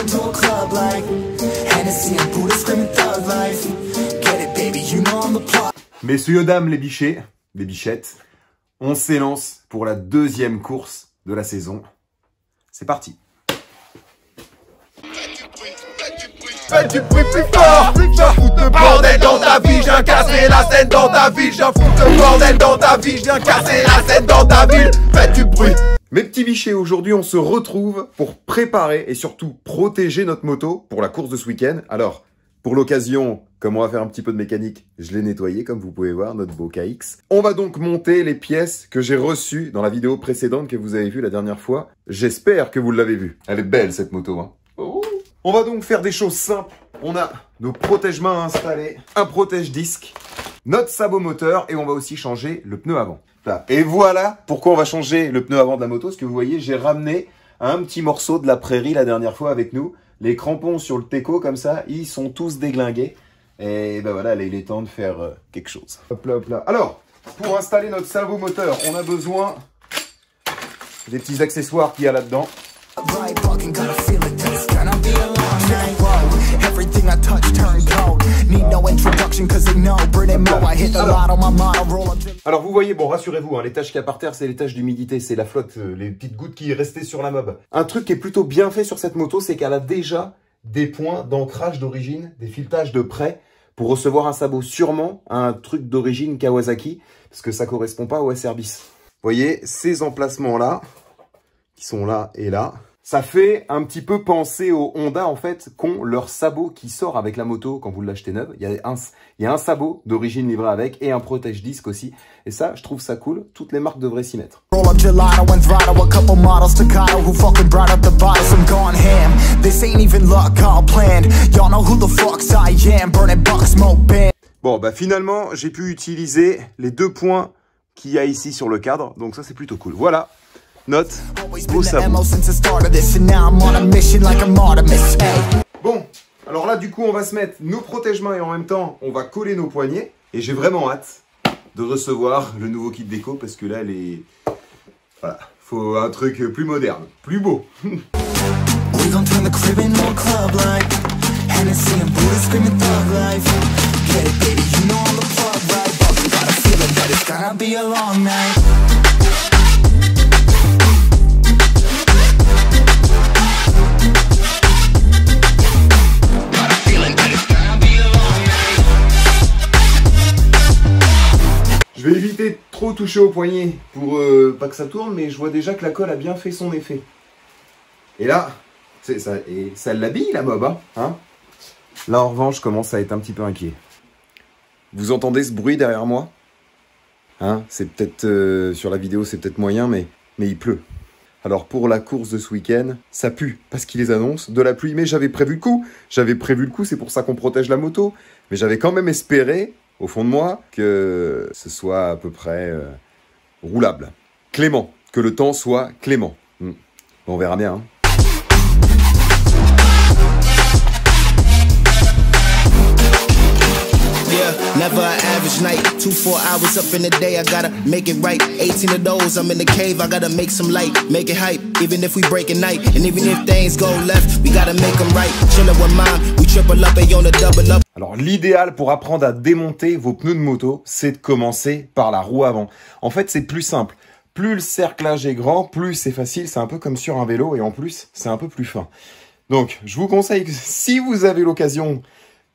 into a club like Hennessy and Buddha screaming thug life. Get it, baby, you know I'm the plot. Messieurs, dames, les bichets, les bichettes, on s'élance pour la deuxième course de la saison. C'est parti. Fais du bruit plus fort, j'en fous de bordel dans ta vie, je viens casser la scène dans ta ville, j'en fous de bordel dans ta vie, je viens casser la scène dans ta ville, fais du bruit. Mes petits bichets, aujourd'hui on se retrouve pour préparer et surtout protéger notre moto pour la course de ce week-end. Alors, pour l'occasion, comme on va faire un petit peu de mécanique, je l'ai nettoyé comme vous pouvez voir, notre beau KX. On va donc monter les pièces que j'ai reçues dans la vidéo précédente que vous avez vue la dernière fois. J'espère que vous l'avez vue. Elle est belle cette moto, hein. Oh. On va donc faire des choses simples. On a nos protège-mains installés, un protège-disque, notre sabot moteur et on va aussi changer le pneu avant. Là. Et voilà pourquoi on va changer le pneu avant de la moto. Parce que vous voyez, j'ai ramené un petit morceau de la prairie la dernière fois avec nous. Les crampons sur le Teco comme ça, ils sont tous déglingués. Et ben voilà, là, il est temps de faire quelque chose. Hop là, hop là. Alors, pour installer notre sabot moteur, on a besoin des petits accessoires qu'il y a là-dedans. Alors vous voyez, bon rassurez-vous, hein, les taches qu'il y a par terre, c'est les taches d'humidité, c'est la flotte, les petites gouttes qui restaient sur la mob. Un truc qui est plutôt bien fait sur cette moto, c'est qu'elle a déjà des points d'ancrage d'origine, des filetages de près, pour recevoir un sabot sûrement un truc d'origine Kawasaki, parce que ça correspond pas au S-Service. Vous voyez, ces emplacements-là, qui sont là et là, ça fait un petit peu penser aux Honda, en fait, qu'ont leur sabot qui sort avec la moto quand vous l'achetez neuve. Il y a un sabot d'origine livré avec et un protège-disque aussi. Et ça, je trouve ça cool. Toutes les marques devraient s'y mettre. Bon, bah finalement, j'ai pu utiliser les deux points qu'il y a ici sur le cadre. Donc ça, c'est plutôt cool. Voilà. Note au sabot. Bon, alors là du coup on va se mettre nos protège-mains et en même temps on va coller nos poignets. Et j'ai vraiment hâte de recevoir le nouveau kit déco parce que là les... Voilà, faut un truc plus moderne, plus beau. Je vais éviter de trop toucher au poignet pour pas que ça tourne, mais je vois déjà que la colle a bien fait son effet. Et là, ça l'habille la mob, hein. Là en revanche, je commence à être un petit peu inquiet. Vous entendez ce bruit derrière moi? Hein, c'est peut-être, sur la vidéo c'est peut-être moyen, mais il pleut. Alors pour la course de ce week-end, ça pue, parce qu'ils les annoncent, de la pluie. Mais j'avais prévu le coup, c'est pour ça qu'on protège la moto. Mais j'avais quand même espéré, au fond de moi, que ce soit à peu près roulable. Clément, que le temps soit clément. Bon, on verra bien. Hein. Never an average night, 2-4 hours up in the day, I gotta make it right. 18 of those, I'm in the cave, I gotta make some light, make it hype, even if we break a night. And even if things go left, we gotta make them right. Chillin' with mine, we triple up and on a double up. Alors l'idéal pour apprendre à démonter vos pneus de moto, c'est de commencer par la roue avant. En fait, c'est plus simple. Plus le cerclage est grand, plus c'est facile, c'est un peu comme sur un vélo et en plus, c'est un peu plus fin. Donc, je vous conseille que si vous avez l'occasion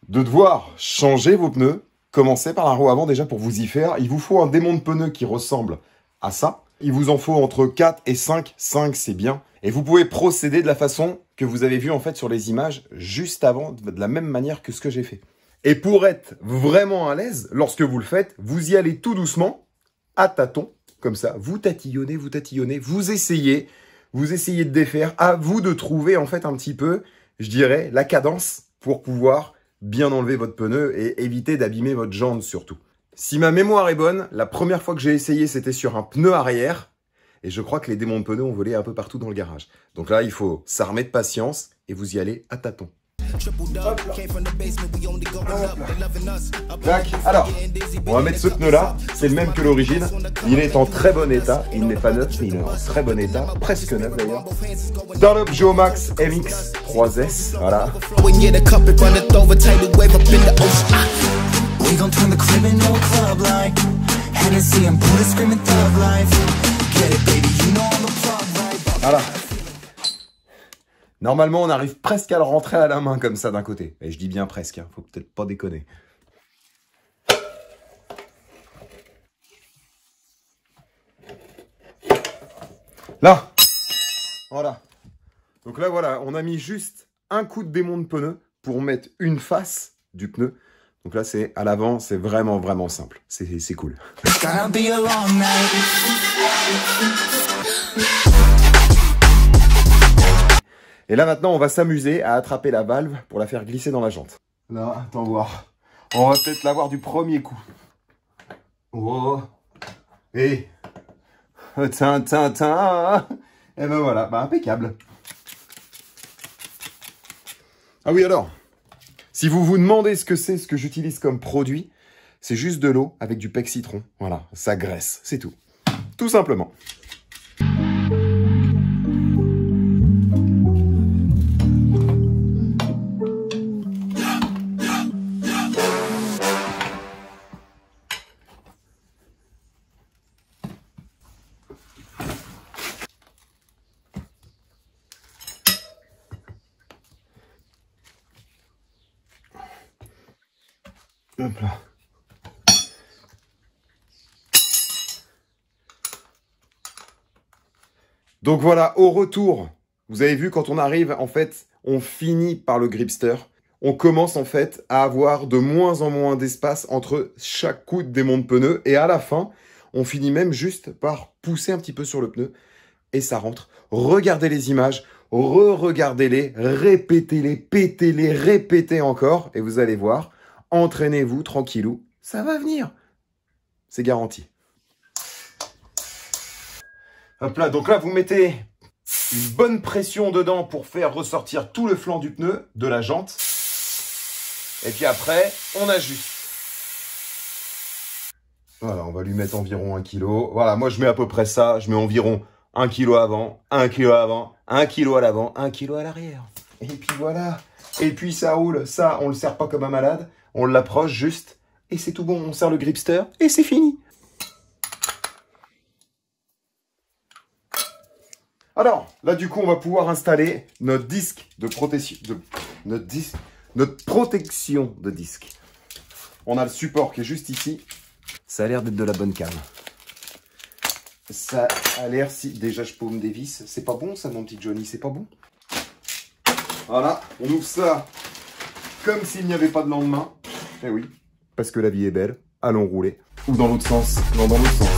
de devoir changer vos pneus, commencez par la roue avant déjà pour vous y faire. Il vous faut un démonte pneu qui ressemble à ça. Il vous en faut entre 4 et 5. 5, c'est bien. Et vous pouvez procéder de la façon que vous avez vu en fait sur les images juste avant, de la même manière que ce que j'ai fait. Et pour être vraiment à l'aise, lorsque vous le faites, vous y allez tout doucement, à tâtons, comme ça. Vous tatillonnez, vous essayez de défaire. À vous de trouver en fait un petit peu, je dirais, la cadence pour pouvoir bien enlever votre pneu et éviter d'abîmer votre jante surtout. Si ma mémoire est bonne, la première fois que j'ai essayé, c'était sur un pneu arrière. Et je crois que les démontes pneus ont volé un peu partout dans le garage. Donc là, il faut s'armer de patience et vous y allez à tâtons. Tac. Alors, on va mettre ce pneu là, c'est le même que l'origine. Il est en très bon état, il n'est pas neuf, mais il est en très bon état, presque neuf d'ailleurs. Dunlop Geomax MX 3S, voilà. We gon' turn the crib into a club like Hennessy and Buddha screaming thug life. Get it baby, you know I'm the plug right. Voilà. Normalement, on arrive presque à le rentrer à la main comme ça d'un côté. Et je dis bien presque, hein. Faut peut-être pas déconner. Là. Voilà. Donc là, voilà, on a mis juste un coup de démonte pneu pour mettre une face du pneu. Donc là, c'est à l'avant, c'est vraiment, vraiment simple. C'est cool. Gonna be a long night. Et là, maintenant, on va s'amuser à attraper la valve pour la faire glisser dans la jante. Là, attends voir. On va peut-être l'avoir du premier coup. Oh. Et... tin. Et ben voilà, bah impeccable. Ah oui, alors... Si vous vous demandez ce que j'utilise comme produit, c'est juste de l'eau avec du pec citron. Voilà, ça graisse, c'est tout. Tout simplement. Hop là. Donc voilà, au retour, vous avez vu quand on arrive, en fait, on finit par le gripster. On commence en fait à avoir de moins en moins d'espace entre chaque coup de démonte pneu. Et à la fin, on finit même juste par pousser un petit peu sur le pneu. Et ça rentre. Regardez les images, re-regardez-les, répétez-les, pétez-les, répétez encore. Et vous allez voir. Entraînez-vous, tranquillou, ça va venir. C'est garanti. Hop là, donc là, vous mettez une bonne pression dedans pour faire ressortir tout le flanc du pneu, de la jante. Et puis après, on ajuste. Voilà, on va lui mettre environ 1 kg. Voilà, moi je mets à peu près ça. Je mets environ 1 kg avant, 1 kg avant, 1 kg à l'avant, 1 kg à l'arrière. Et puis voilà. Et puis ça roule. Ça, on le serre pas comme un malade. On l'approche juste, et c'est tout bon. On serre le gripster, et c'est fini. Alors, là, du coup, on va pouvoir installer notre disque de protection, notre protection de disque. On a le support qui est juste ici. Ça a l'air d'être de la bonne cam. Ça a l'air si... Déjà, je paume des vis. C'est pas bon, ça, mon petit Johnny, c'est pas bon. Voilà, on ouvre ça comme s'il n'y avait pas de lendemain. Eh oui, parce que la vie est belle. Allons rouler. Ou dans l'autre sens. Non, dans l'autre sens.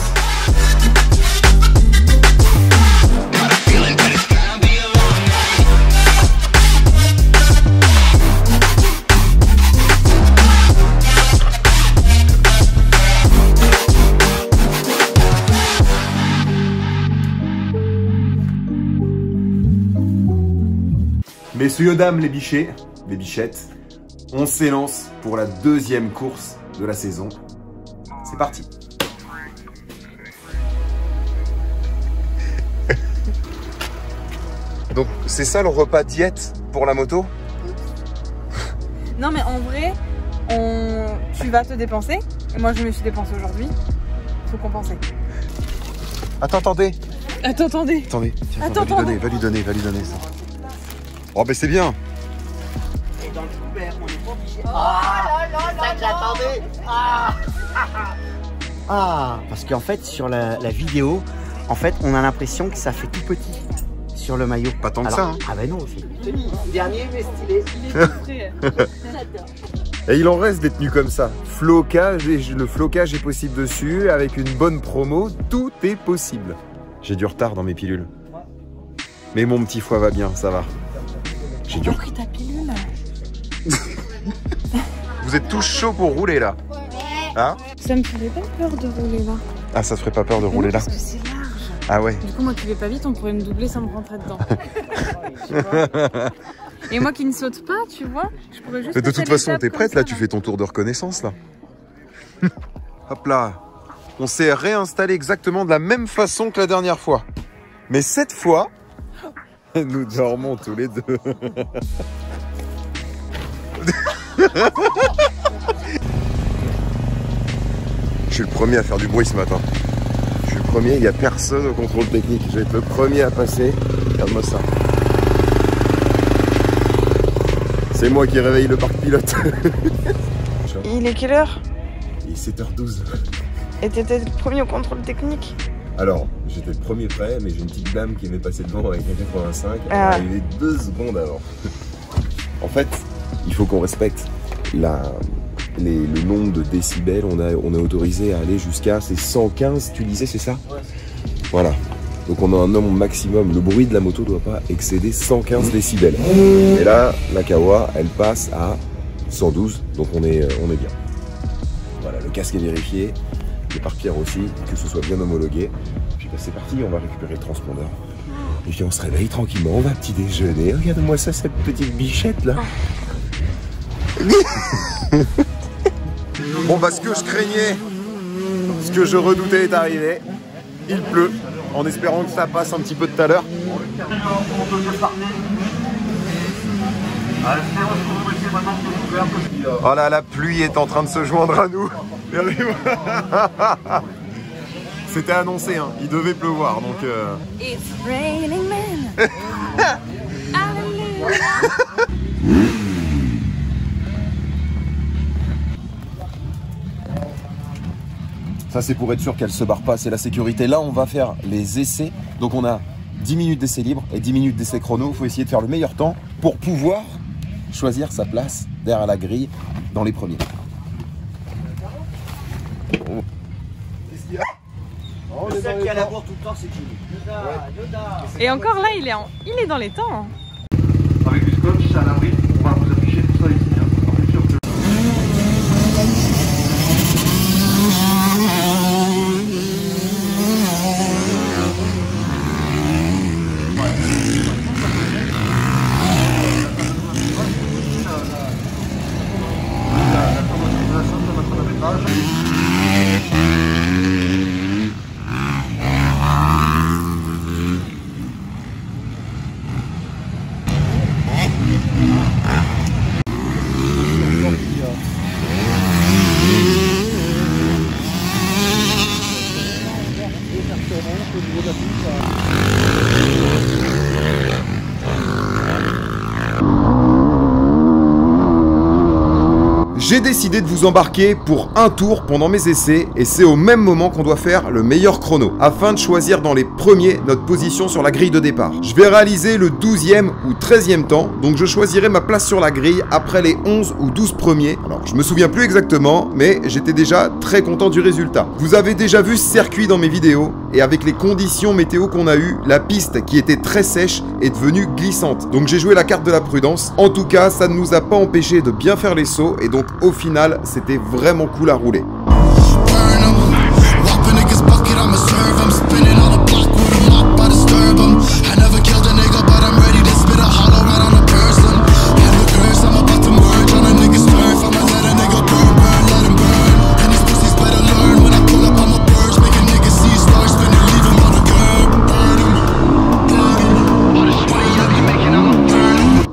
Messieurs, dames, les bichets, les bichettes, on s'élance pour la deuxième course de la saison. C'est parti. Donc, c'est ça le repas diète pour la moto? Non, mais en vrai, tu vas te dépenser. Et moi, je me suis dépensé aujourd'hui. Faut compenser. Attendez. Attendez. Tiens, va lui donner ça. Oh, ben c'est bien. Et dans le couvert, on est pas obligé. C'est ça que j'attendais. Parce qu'en fait, sur la vidéo, en fait, on a l'impression que ça fait tout petit sur le maillot. Pas tant que ça, hein. Ah ben non, c'est dernier mais stylé. Il est tout prêt. J'adore. Et il en reste des tenues comme ça. Flocage, et le flocage est possible dessus. Avec une bonne promo, tout est possible. J'ai du retard dans mes pilules. Mais mon petit foie va bien, ça va. J'ai du retard. T'as pris ta pilule? Vous êtes tous chauds pour rouler là? Hein? Ça me ferait pas peur de rouler là. Ah, ça te ferait pas peur de rouler là? Parce que c'est large. Ah ouais. Du coup, moi qui vais pas vite, on pourrait me doubler sans me rentrer dedans. Et moi qui ne saute pas, tu vois, je pourrais juste. Mais de passer toute façon, l'étape t'es comme prête ça, là, tu fais ton tour de reconnaissance là. Hop là. On s'est réinstallé exactement de la même façon que la dernière fois. Mais cette fois, nous dormons tous les deux. Je suis le premier à faire du bruit ce matin. Je suis le premier, il n'y a personne au contrôle technique. Je vais être le premier à passer. Regarde-moi ça. C'est moi qui réveille le parc pilote. Il est quelle heure? Il est 7h12. Et t'étais le premier au contrôle technique? Alors, j'étais le premier prêt, mais j'ai une petite dame qui m'est passée devant avec un 85. Elle est Ah. arrivée 2 secondes avant. En fait, il faut qu'on respecte le nombre de décibels. On est autorisé à aller jusqu'à 115, tu disais, c'est ça? Ouais. Voilà. Donc on a un nombre maximum. Le bruit de la moto ne doit pas excéder 115 décibels. Et là, la Kawa, elle passe à 112. Donc on est bien. Voilà, le casque est vérifié. Le pare-pierre aussi, que ce soit bien homologué. Puis bah, c'est parti, on va récupérer le transpondeur. Et puis on se réveille tranquillement, on va petit déjeuner. Regarde-moi ça, cette petite bichette là. Bon bah ce que je craignais, ce que je redoutais est arrivé. Il pleut, en espérant que ça passe un petit peu tout à l'heure. Oh là, la pluie est en train de se joindre à nous. C'était annoncé, hein. Il devait pleuvoir, donc... It's raining men. Hallelujah. Ça c'est pour être sûr qu'elle se barre pas, c'est la sécurité. Là on va faire les essais, donc on a 10 minutes d'essai libre et 10 minutes d'essai chrono. Il faut essayer de faire le meilleur temps pour pouvoir choisir sa place derrière la grille dans les premiers. Oh. Qu'est-ce qu'il y a? Le seul qui a la bourre tout le temps, c'est Jimmy. Et encore là, il est dans les temps. Avec du scotch, c'est à l'abri. On va vous afficher tout ça ici. On est sûr que... J'ai décidé de vous embarquer pour un tour pendant mes essais et c'est au même moment qu'on doit faire le meilleur chrono afin de choisir dans les premiers notre position sur la grille de départ. Je vais réaliser le 12e ou 13e temps, donc je choisirai ma place sur la grille après les 11 ou 12 premiers. Alors je me souviens plus exactement, mais j'étais déjà très content du résultat. Vous avez déjà vu ce circuit dans mes vidéos et avec les conditions météo qu'on a eues, la piste qui était très sèche est devenue glissante. Donc j'ai joué la carte de la prudence. En tout cas, ça ne nous a pas empêché de bien faire les sauts et donc au final, c'était vraiment cool à rouler.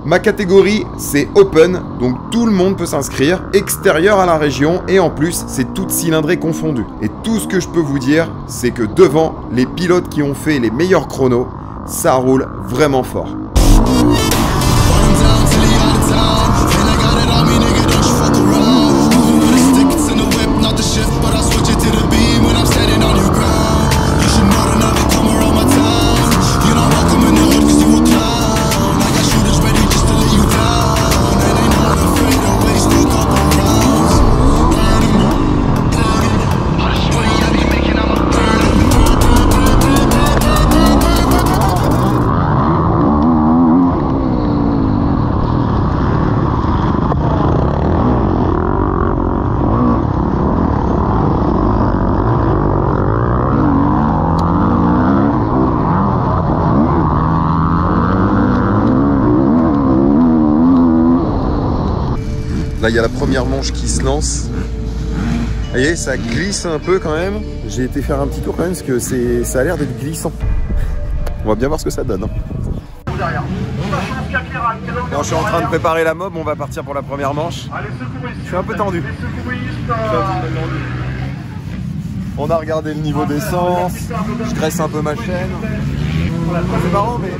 Ma catégorie, c'est Open, donc tout le monde peut s'inscrire, extérieur à la région, et en plus, c'est toute cylindrée confondue. Et tout ce que je peux vous dire, c'est que devant, les pilotes qui ont fait les meilleurs chronos, ça roule vraiment fort. Là, il y a la première manche qui se lance. Vous voyez, ça glisse un peu quand même. J'ai été faire un petit tour quand même parce que ça a l'air d'être glissant. On va bien voir ce que ça donne. Bon, je suis en train de préparer la mob, on va partir pour la première manche. Je suis un peu tendu. On a regardé le niveau d'essence, je graisse un peu ma chaîne. C'est marrant, mais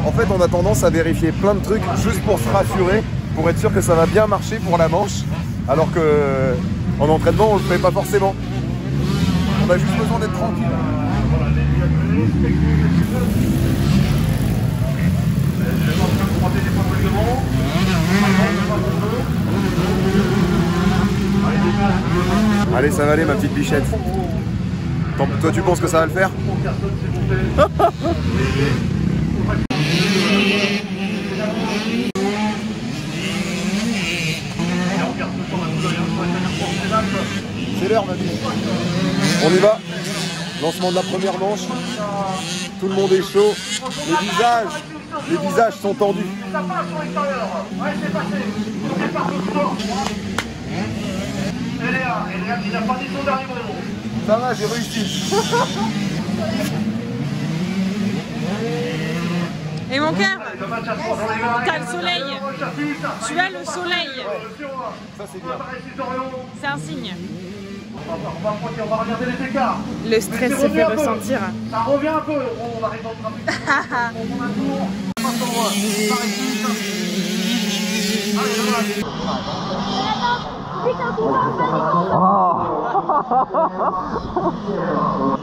en fait on a tendance à vérifier plein de trucs juste pour se rassurer, pour être sûr que ça va bien marcher pour la manche, alors que en entraînement on le fait pas forcément. On a juste besoin d'être tranquille. Allez, ça va aller ma petite bichette. Toi tu penses que ça va le faire? C'est l'heure ma vie. On y va. Lancement de la première manche. Tout le monde est chaud. Les visages sont tendus. Ça passe sur l'extérieur. Ouais, c'est passé. On est parti fort. Eléa, il n'a pas dit son dernier mot. Ça va, j'ai réussi. Et mon cœur, t'as le soleil. Tu as le soleil. Ça c'est bien. C'est un signe. On va regarder les écarts. Le stress se fait ressentir. Ça revient un peu. On arrive dans le trafic.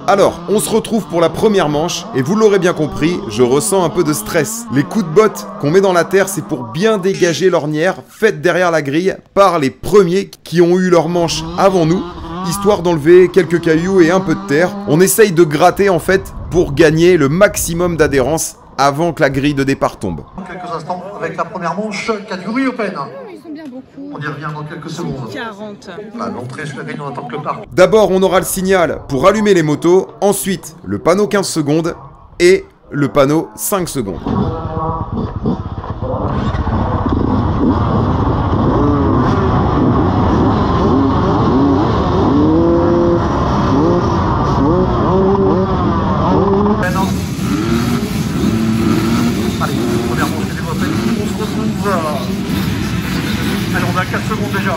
Alors, on se retrouve pour la première manche, et vous l'aurez bien compris, je ressens un peu de stress. Les coups de botte qu'on met dans la terre, c'est pour bien dégager l'ornière faite derrière la grille par les premiers qui ont eu leur manche avant nous, histoire d'enlever quelques cailloux et un peu de terre. On essaye de gratter en fait pour gagner le maximum d'adhérence avant que la grille de départ tombe. Quelques instants avec la première manche, catégorie open. Ils sont bien beaucoup. On y revient dans quelques secondes. 40. L'entrée sur la grille, on attend que le parc. D'abord, on aura le signal pour allumer les motos, ensuite le panneau 15 secondes et le panneau 5 secondes. Allez, première manche catégorie open. On se retrouve. Allez, on a 4 secondes déjà.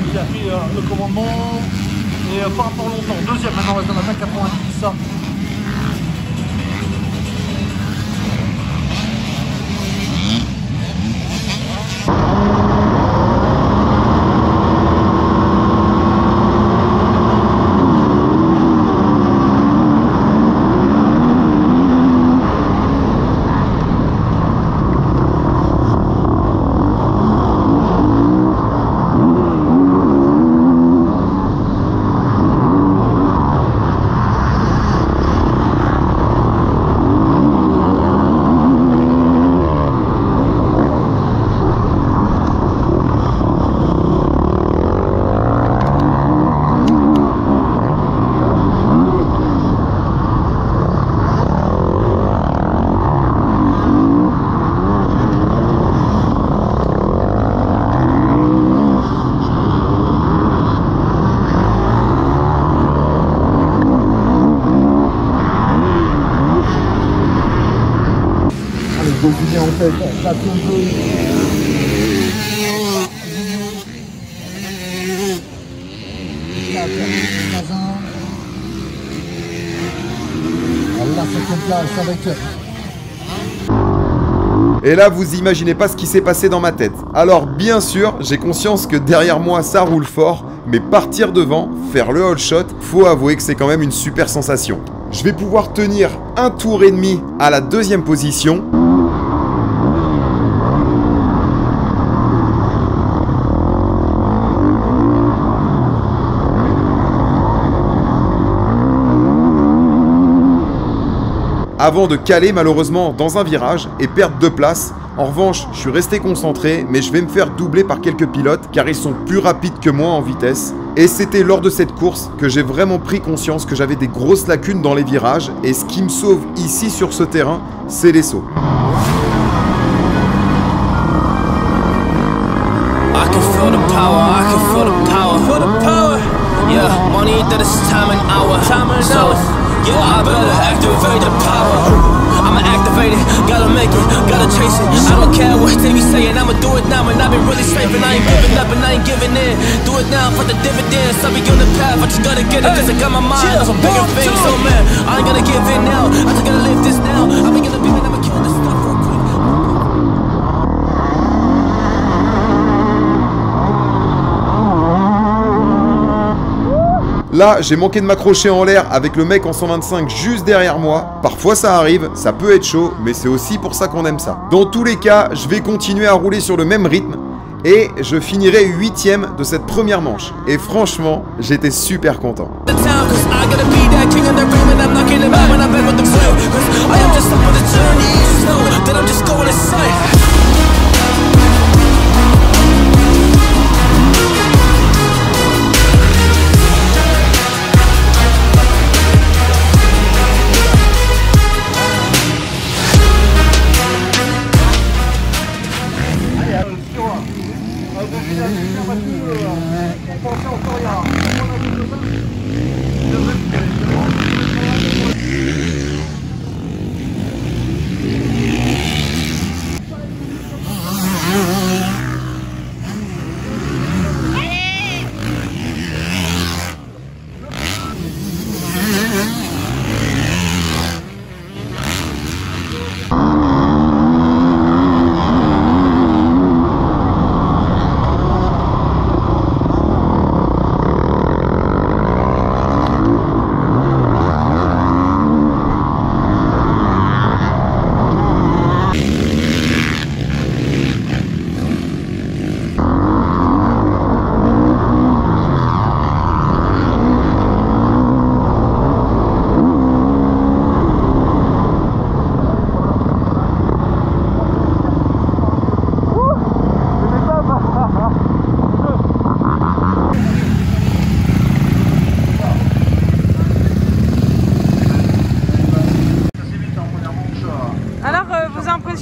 Il a pris le commandement et pas pour longtemps. Deuxième maintenant, on a 90. Julien, on fait la tombe. La 7e place avec. Et là, vous imaginez pas ce qui s'est passé dans ma tête. Alors, bien sûr, j'ai conscience que derrière moi, ça roule fort, mais partir devant, faire le whole shot, faut avouer que c'est quand même une super sensation. Je vais pouvoir tenir un tour et demi à la 2e position. avant de caler malheureusement dans un virage et perdre de place. En revanche, je suis resté concentré, mais je vais me faire doubler par quelques pilotes car ils sont plus rapides que moi en vitesse. Et c'était lors de cette course que j'ai vraiment pris conscience que j'avais des grosses lacunes dans les virages et ce qui me sauve ici sur ce terrain, c'est les sauts. I'ma activate it, gotta make it, gotta chase it. I don't care what they be saying, I'ma do it now. And I've been really saving, I ain't giving up and I ain't giving in. Do it now for the dividends, I'll be on the path. I just gotta get it, cause I got my mind on some bigger things. So man, I ain't gonna give in now, I just gotta live this now. I've been gonna be and I'ma kill this stuff real quick. Là, j'ai manqué de m'accrocher en l'air avec le mec en 125 juste derrière moi. Parfois ça arrive, ça peut être chaud, mais c'est aussi pour ça qu'on aime ça. Dans tous les cas, je vais continuer à rouler sur le même rythme et je finirai 8ème de cette première manche. Et franchement, j'étais super content.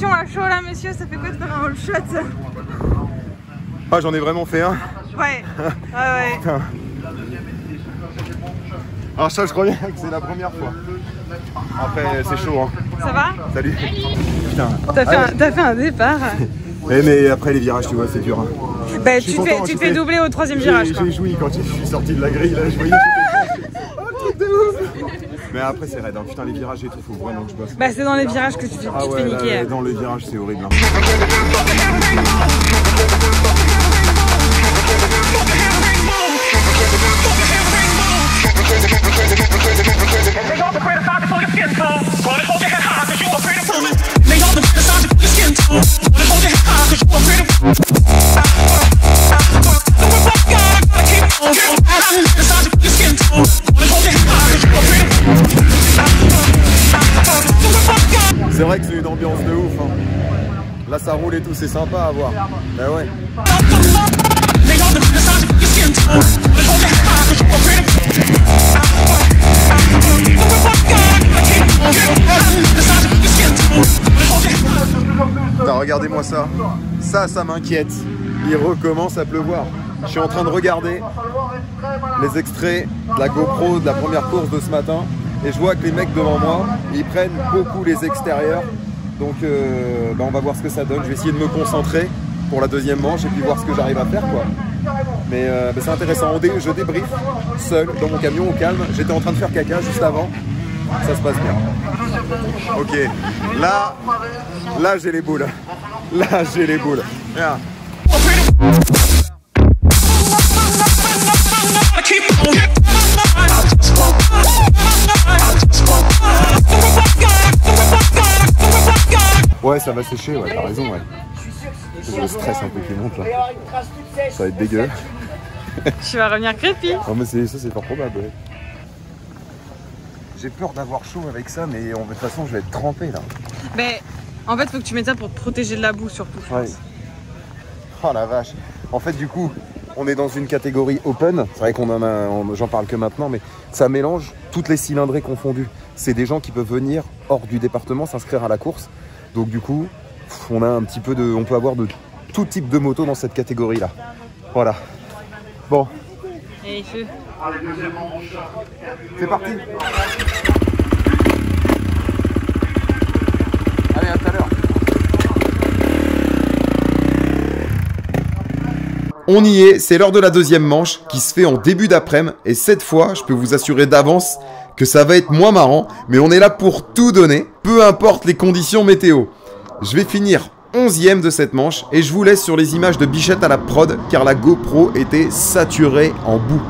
À chaud là, messieurs, ça fait quoi de faire un all shot? Ah, j'en ai vraiment fait un. Ouais, ouais. Putain. Alors ça, je crois bien que c'est la première fois. Après, c'est chaud, hein. Ça va? Salut. Putain. T'as fait un départ. Mais après les virages, tu vois, c'est dur. Hein. Bah, tu te fais doubler au 3ème virage. J'ai joui quand je suis sorti de la grille, là, je voyais. Oh, de ouf. Mais après, c'est raide, hein. Putain, les virages et tout, faut vraiment que je bosse. Bah, c'est dans les virages que tu te fais niquer. Là, dans les virages, c'est horrible. Hein. C'est vrai que c'est une ambiance de ouf. Hein. Là, ça roule et tout, c'est sympa à voir. Bah ouais. Putain, regardez-moi ça. Ça m'inquiète. Il recommence à pleuvoir. Je suis en train de regarder les extraits de la GoPro de la première course de ce matin. Et je vois que les mecs devant moi, ils prennent beaucoup les extérieurs. Donc bah on va voir ce que ça donne. Je vais essayer de me concentrer pour la deuxième manche et puis voir ce que j'arrive à faire, quoi. Mais bah c'est intéressant. Je débriefe seul dans mon camion au calme. J'étais en train de faire caca juste avant. Ça se passe bien. Ok, là j'ai les boules. Là j'ai les boules. Regarde. Ouais, ça va sécher, ouais, t'as raison, ouais. J'ai le stress un peu qui monte là. Ça va être dégueu. Tu vas revenir crépi. Non mais ça c'est fort probable, ouais. J'ai peur d'avoir chaud avec ça, mais de toute façon, je vais être trempé là. Mais en fait, faut que tu mettes ça pour te protéger de la boue surtout. Ouais. Oh la vache. En fait, du coup, on est dans une catégorie open. C'est vrai qu'on en a, j'en parle que maintenant, mais ça mélange toutes les cylindrées confondues. C'est des gens qui peuvent venir hors du département s'inscrire à la course. Donc du coup, on a un petit peu de, on peut avoir de tout type de moto dans cette catégorie-là. Voilà. Bon. Et feu. C'est parti. Allez, à tout à l'heure. On y est, c'est l'heure de la deuxième manche qui se fait en début d'après-midi. Et cette fois, je peux vous assurer d'avance que ça va être moins marrant. Mais on est là pour tout donner, peu importe les conditions météo. Je vais finir 11e de cette manche et je vous laisse sur les images de Bichette à la prod car la GoPro était saturée en boue.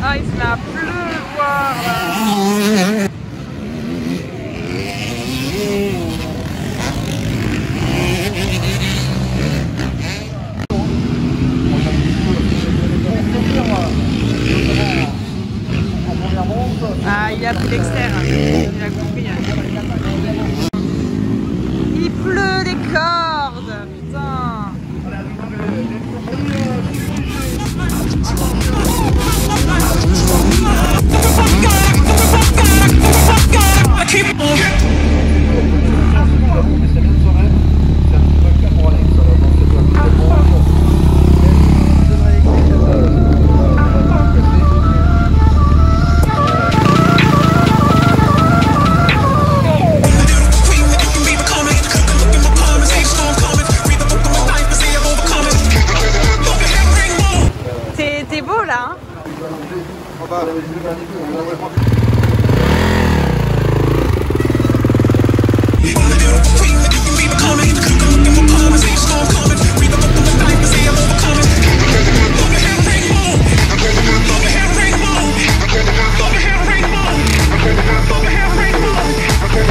Ah, il se met à pleuvoir là. Ah, il a pris l'externe. Il a compris. Il pleut des cordes. Putain. T'es beau là, hein?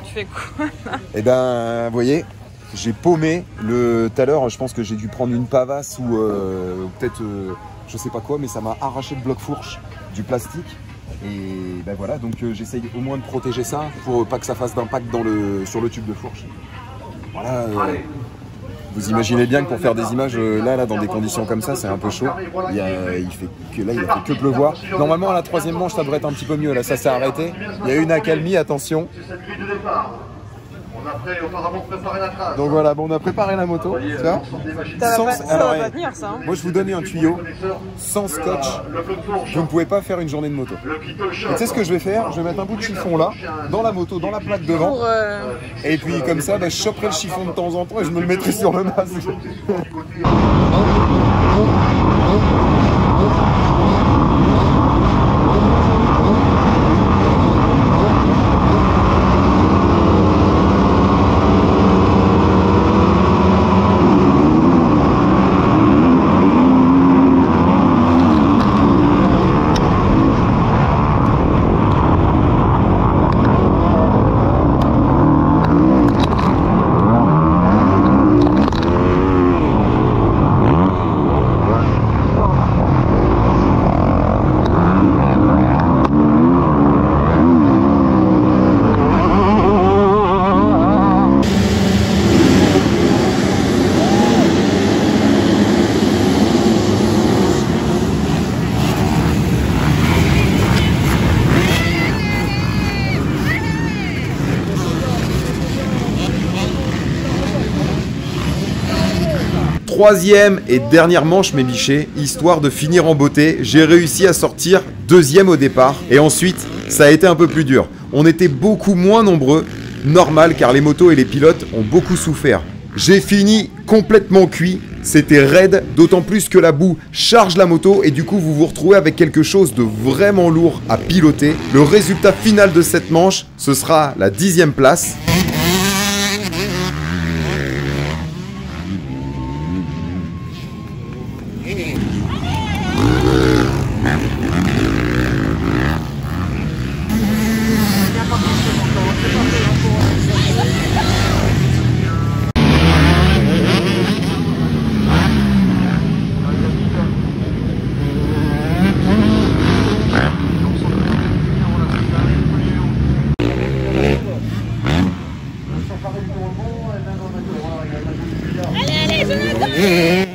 Tu fais quoi là? Eh ben, vous voyez, j'ai paumé tout à l'heure. Je pense que j'ai dû prendre une pavasse ou peut-être je sais pas quoi, mais ça m'a arraché le bloc fourche du plastique. Et ben voilà, donc j'essaye au moins de protéger ça pour pas que ça fasse d'impact sur le tube de fourche. Voilà. Vous imaginez bien que pour faire des images là dans des conditions comme ça, c'est un peu chaud. Il a fait que pleuvoir. Normalement à la troisième manche ça devrait être un petit peu mieux. Là ça s'est arrêté. Il y a une accalmie, attention. Donc voilà, bon, on a préparé la moto. Ça va pas tenir ça. Hein. Moi je vous donne un tuyau. Sans scotch, vous ne pouvez pas faire une journée de moto. Et tu sais ce que je vais faire? Je vais mettre un bout de chiffon là, dans la moto, dans la plaque devant. Et puis comme ça, je choperai le chiffon de temps en temps et je me le mettrai sur le masque. Troisième et dernière manche mes bichets, histoire de finir en beauté, j'ai réussi à sortir deuxième au départ et ensuite ça a été un peu plus dur. On était beaucoup moins nombreux, normal car les motos et les pilotes ont beaucoup souffert. J'ai fini complètement cuit, c'était raide, d'autant plus que la boue charge la moto et du coup vous vous retrouvez avec quelque chose de vraiment lourd à piloter. Le résultat final de cette manche, ce sera la 10e place.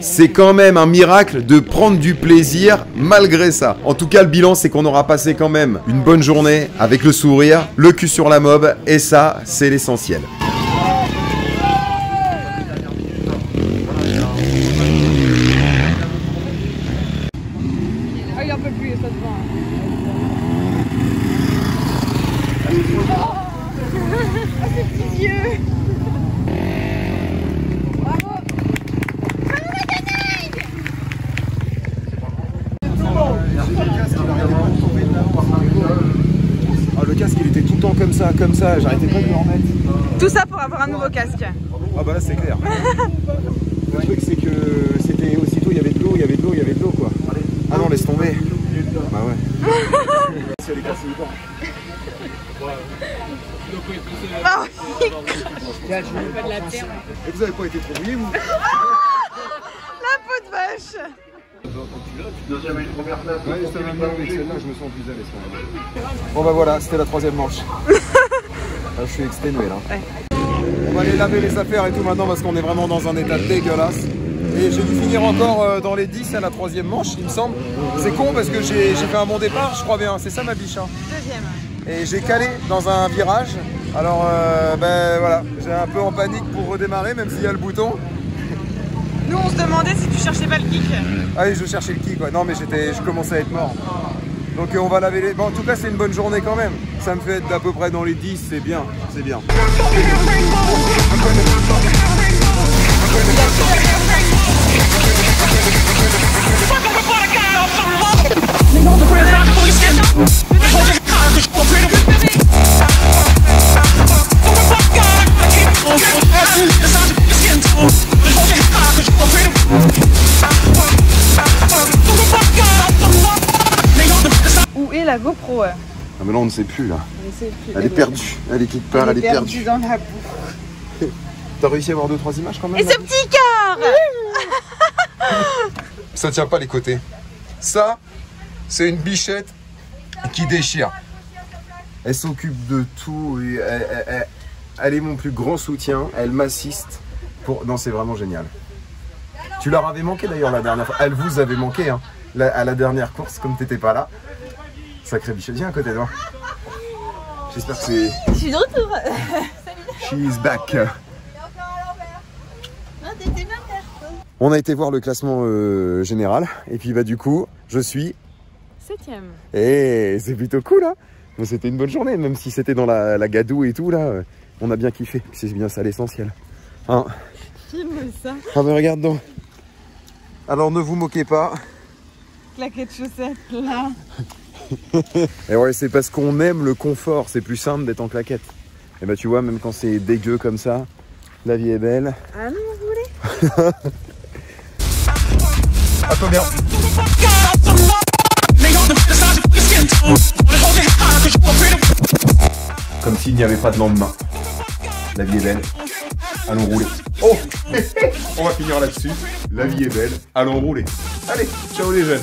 C'est quand même un miracle de prendre du plaisir malgré ça. En tout cas, le bilan, c'est qu'on aura passé quand même une bonne journée avec le sourire, le cul sur la mob, et ça, c'est l'essentiel. Ah, il en peut plus, ça se voit. Ah, ces petits yeux. Ah, le casque il était tout le temps comme ça, j'arrêtais pas de le remettre. Tout ça pour avoir un nouveau casque. Ah bah là c'est clair. Le truc c'est que c'était aussitôt il y avait de l'eau quoi. Ah non laisse tomber. Bah ouais. Si elle est cassée du temps. Et vous avez pas été trop mouillé vous? La peau de vache. Ouais, je t'avais bien avec celle-là, je me sens plus à l'aise. Bon bah voilà, c'était la 3e manche. Je suis exténué là. Ouais. On va aller laver les affaires et tout maintenant parce qu'on est vraiment dans un état dégueulasse. Et j'ai dû finir encore dans les 10 à la 3e manche, il me semble. C'est con parce que j'ai fait un bon départ, je crois bien. C'est ça ma biche. Hein. Deuxième. Et j'ai calé dans un virage. Alors ben voilà, j'ai un peu en panique pour redémarrer même s'il y a le bouton. Nous on se demandait si tu cherchais pas le kick. Ah oui, je cherchais le kick, quoi. Non mais je commençais à être mort. Donc on va laver les... Bon, en tout cas c'est une bonne journée quand même. Ça me fait être d'à peu près dans les 10, c'est bien, c'est bien. Où est la GoPro? Ah mais là on ne sait plus là. Elle est perdue, elle est quelque part, elle est perdue. Dans la boue. T'as réussi à avoir 2-3 images quand même? Et ce petit cœur. Ça tient pas les côtés. Ça, c'est une bichette qui déchire. Elle s'occupe de tout et elle est mon plus grand soutien. Elle m'assiste. Non, c'est vraiment génial. Tu leur avais manqué d'ailleurs la dernière fois. Elle vous avait manqué hein, à la dernière course comme t'étais pas là. Sacré bichette, viens à côté de moi. J'espère que c'est... Je suis de retour. She's back. On a été voir le classement général et puis bah du coup je suis 7e. Et c'est plutôt cool hein. C'était une bonne journée même si c'était dans la gadoue et tout là. On a bien kiffé, c'est bien ça l'essentiel. Hein. Filme ça. Ah mais regarde donc. Alors ne vous moquez pas. Claquette chaussettes là. Et ouais c'est parce qu'on aime le confort, c'est plus simple d'être en claquette. Et bah tu vois même quand c'est dégueu comme ça, la vie est belle. Ah non vous voulez. À toi bien. Comme s'il n'y avait pas de lendemain. La vie est belle. Allons rouler. Oh. On va finir là-dessus. La vie est belle. Allons rouler. Allez, ciao les jeunes.